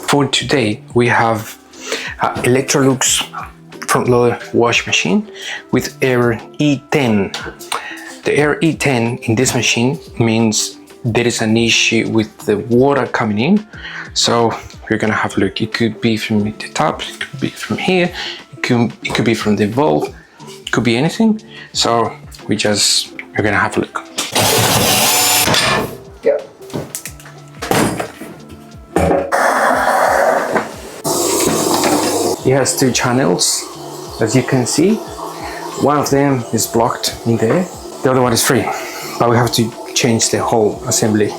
For today, we have Electrolux front loader wash machine with Air E10. The Air E10 in this machine means there is an issue with the water coming in. So we're gonna have a look. It could be from the top, it could be from here, it could be from the valve, it could be anything. So we're gonna have a look. Yeah. It has two channels, as you can see. One of them is blocked in there, the other one is free, but we have to change the whole assembly.